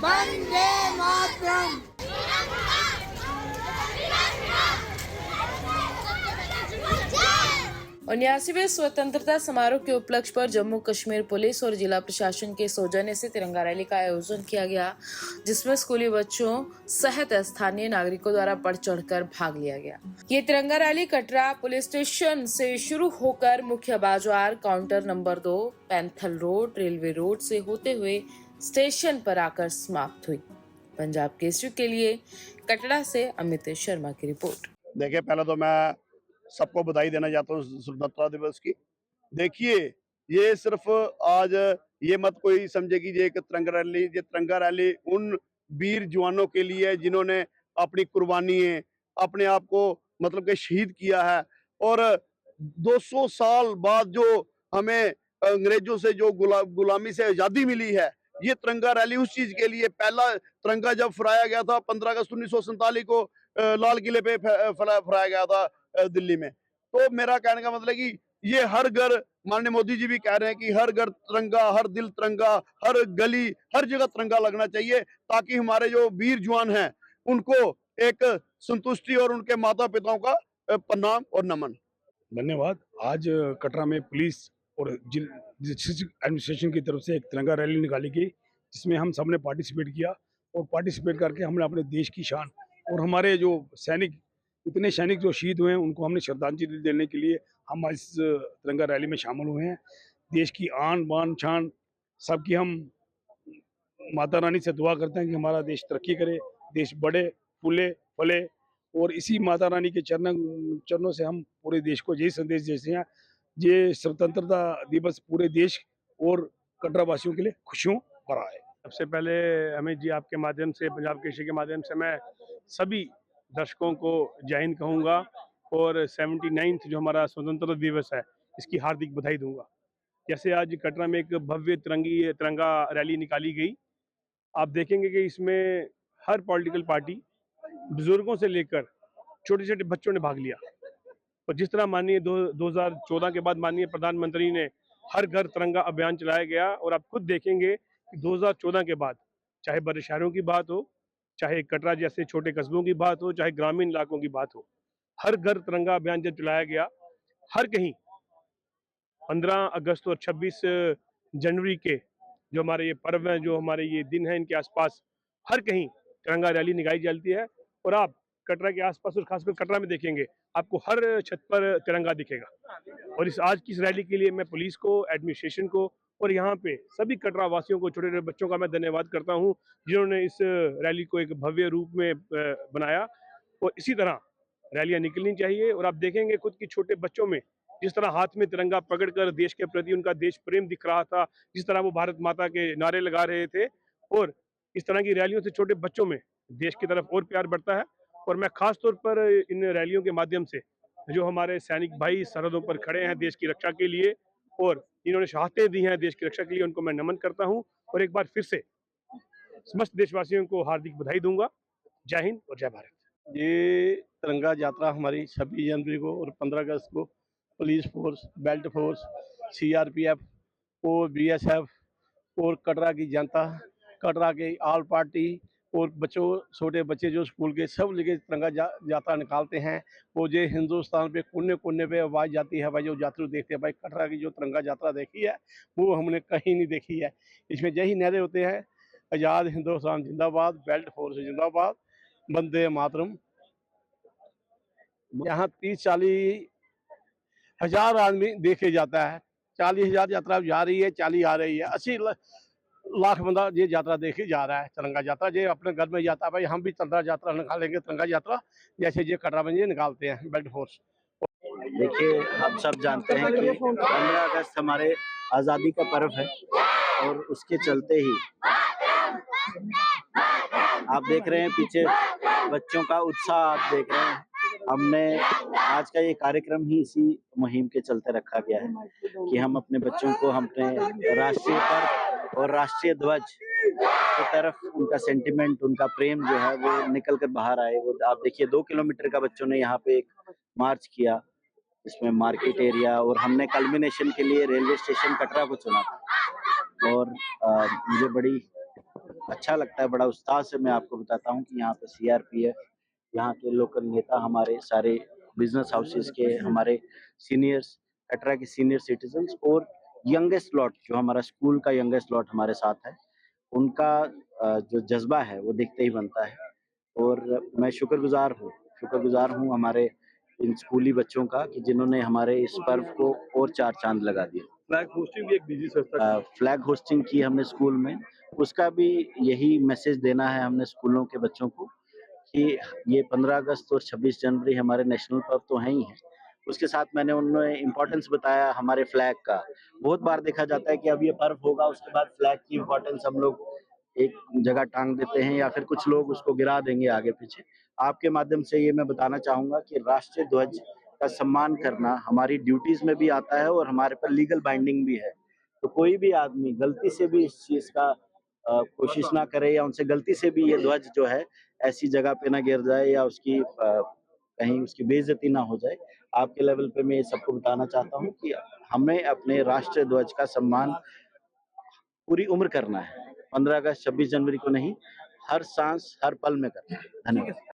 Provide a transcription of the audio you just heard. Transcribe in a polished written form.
वंदे मातरम। 79वें स्वतंत्रता समारोह के उपलक्ष्य पर जम्मू कश्मीर पुलिस और जिला प्रशासन के सौजन्य से तिरंगा रैली का आयोजन किया गया, जिसमें स्कूली बच्चों सहित स्थानीय नागरिकों द्वारा बढ़ चढ़कर भाग लिया गया। ये तिरंगा रैली कटरा पुलिस स्टेशन से शुरू होकर मुख्य बाजार, counter number 2, Panthal road, railway road से होते हुए स्टेशन पर आकर समाप्त हुई। पंजाब केसरी के लिए कटरा से अमित शर्मा की रिपोर्ट। देखिए, पहले तो मैं सबको बधाई देना चाहता हूँ स्वतंत्रता दिवस की। देखिए, ये सिर्फ आज ये मत कोई समझे कि ये तिरंगा रैली उन वीर जवानों के लिए है जिन्होंने अपनी कुर्बानी अपने आप को मतलब कि शहीद किया है। और 200 साल बाद जो हमें अंग्रेजों से जो गुलामी से आजादी मिली है, ये तिरंगा रैली उस चीज के लिए। पहला तिरंगा जब फहराया गया था 15 अगस्त 1947 को लाल किले पे फहराया गया था दिल्ली में। तो मेरा कहने का मतलब कि ये हर घर, माननीय मोदी जी भी कह रहे हैं कि हर घर तिरंगा, हर दिल तिरंगा, हर गली, हर जगह तिरंगा लगना चाहिए, ताकि हमारे जो वीर जवान हैं उनको एक संतुष्टि और उनके माता पिताओं का प्रणाम और नमन। धन्यवाद। आज कटरा में पुलिस और डिस्ट्रिक्ट एडमिनिस्ट्रेशन की तरफ से एक तिरंगा रैली निकाली गई, जिसमें हम सब ने पार्टिसिपेट किया और पार्टिसिपेट करके हमने अपने देश की शान और हमारे जो इतने सैनिक जो शहीद हुए हैं उनको हमने श्रद्धांजलि देने के लिए हम इस तिरंगा रैली में शामिल हुए हैं। देश की आन बान शान सबकी हम माता रानी से दुआ करते हैं कि हमारा देश तरक्की करे, देश बढ़े, फूले, फले, और इसी माता रानी के चरणों से हम पूरे देश को यही संदेश देते हैं। ये स्वतंत्रता दिवस पूरे देश और कटरा वासियों के लिए खुशियों भरा है। सबसे पहले अमित जी, आपके माध्यम से, पंजाब केसरी के माध्यम से मैं सभी दर्शकों को जय हिंद कहूँगा और 79th जो हमारा स्वतंत्रता दिवस है इसकी हार्दिक बधाई दूंगा। जैसे आज कटरा में एक भव्य तिरंगा रैली निकाली गई, आप देखेंगे कि इसमें हर पॉलिटिकल पार्टी, बुजुर्गों से लेकर छोटे छोटे बच्चों ने भाग लिया। और जिस तरह माननीय 2014 के बाद माननीय प्रधानमंत्री ने हर घर तिरंगा अभियान चलाया गया, और आप खुद देखेंगे कि 2014 के बाद चाहे बड़े शहरों की बात हो, चाहे कटरा जैसे छोटे कस्बों की बात हो, चाहे ग्रामीण इलाकों की बात हो, हर घर तिरंगा अभियान जब चलाया गया, हर कहीं 15 अगस्त और 26 जनवरी के जो हमारे ये पर्व हैं, जो हमारे ये दिन हैं, इनके आसपास हर कहीं तिरंगा रैली निकाली जाती है। और आप कटरा के आसपास और खासकर कटरा में देखेंगे, आपको हर छत पर तिरंगा दिखेगा। और आज की इस रैली के लिए मैं पुलिस को, एडमिनिस्ट्रेशन को और यहाँ पे सभी कटरा वासियों को, छोटे छोटे बच्चों का मैं धन्यवाद करता हूँ जिन्होंने इस रैली को एक भव्य रूप में बनाया। और इसी तरह रैलियाँ निकलनी चाहिए। और आप देखेंगे खुद की छोटे बच्चों में जिस तरह हाथ में तिरंगा पकड़कर देश के प्रति उनका देश प्रेम दिख रहा था, जिस तरह वो भारत माता के नारे लगा रहे थे, और इस तरह की रैलियों से छोटे बच्चों में देश की तरफ और प्यार बढ़ता है। और मैं खास तौर पर इन रैलियों के माध्यम से जो हमारे सैनिक भाई सरहदों पर खड़े हैं देश की रक्षा के लिए और इन्होंने शहादतें दी हैं देश की रक्षा के लिए, उनको मैं नमन करता हूं और एक बार फिर से समस्त देशवासियों को हार्दिक बधाई दूंगा। जय हिंद और जय भारत। ये तिरंगा यात्रा हमारी 26 जनवरी को और 15 अगस्त को police force, belt force, CRPF और बीएसएफ और कटरा की जनता, कटरा के ऑल पार्टी और बच्चों, छोटे बच्चे जो स्कूल के सब लेके तिरंगा यात्रा निकालते हैं। वो जो हिंदुस्तान पे कोने कोने पे आवाज़ जाती है, भाई जो यात्रु देखते हैं, भाई कटरा की जो तिरंगा यात्रा देखी है वो हमने कहीं नहीं देखी है। इसमें यही नारे होते हैं, आज़ाद हिंदुस्तान जिंदाबाद, बेल्ट फोर्स जिंदाबाद, वंदे मातरम। यहाँ 30-40 हजार आदमी देखे जाता है। 40,000 यात्रा जा रही है, 40 आ रही है, 80 लाख बंदा ये यात्रा देखे जा रहा है। तिरंगा यात्रा ये अपने घर में जाता है, भाई हम भी तिरंगा यात्रा निकालेंगे, तिरंगा यात्रा जैसे ये कटरा में ये निकालते हैं बेल्ट फोर्स। देखिए, हम सब जानते हैं कि 15 अगस्त हमारे आज़ादी का पर्व है और उसके चलते ही आप देख रहे हैं पीछे बच्चों का उत्साह, आप देख रहे हैं। हमने आज का ये कार्यक्रम ही इसी मुहिम के चलते रखा गया है कि हम अपने बच्चों को अपने राष्ट्रीय पर्व और राष्ट्रीय ध्वज की तरफ उनका सेंटिमेंट, उनका प्रेम जो है वो निकल कर बाहर आए। वो आप देखिए 2 किलोमीटर का बच्चों ने यहाँ पे एक मार्च किया, इसमें मार्केट एरिया, और हमने कल्मिनेशन के लिए रेलवे स्टेशन कटरा को चुना था। और मुझे बड़ी अच्छा लगता है, बड़ा उत्साह से मैं आपको बताता हूँ कि यहाँ पे सीआरपीएफ, यहाँ के लोकल नेता, हमारे सारे बिजनेस हाउसेस के हमारे सीनियर्स, कटरा के सीनियर सिटीजन्स और यंगेस्ट लॉट, जो हमारा स्कूल का यंगेस्ट लॉट हमारे साथ है, उनका जो जज्बा है वो देखते ही बनता है। और मैं शुक्रगुजार हूँ हमारे इन स्कूली बच्चों का कि जिन्होंने हमारे इस पर्व को और चार चांद लगा दिए। फ्लैग होस्टिंग भी एक निजी संस्था फ्लैग होस्टिंग की हमने स्कूल में, उसका भी यही मैसेज देना है हमने स्कूलों के बच्चों को कि ये 15 अगस्त और 26 जनवरी हमारे नेशनल पर्व तो हैं ही हैं। उसके साथ मैंने उन्हें इम्पोर्टेंस बताया हमारे फ्लैग का। बहुत बार देखा जाता है कि अब ये पर्व होगा, उसके बाद फ्लैग की इम्पोर्टेंस हम लोग एक जगह टांग देते हैं या फिर कुछ लोग उसको गिरा देंगे आगे पीछे। आपके माध्यम से ये मैं बताना चाहूँगा कि राष्ट्रीय ध्वज का सम्मान करना हमारी ड्यूटीज़ में भी आता है और हमारे पर लीगल बाइंडिंग भी है। तो कोई भी आदमी गलती से भी इस चीज़ का कोशिश ना करे या उनसे गलती से भी ये ध्वज जो है ऐसी जगह पे ना गिर जाए या उसकी कहीं उसकी बेइज्जती ना हो जाए। आपके लेवल पे मैं ये सबको बताना चाहता हूँ कि हमें अपने राष्ट्रीय ध्वज का सम्मान पूरी उम्र करना है। 15 अगस्त, 26 जनवरी को नहीं, हर सांस, हर पल में करना है। धन्यवाद।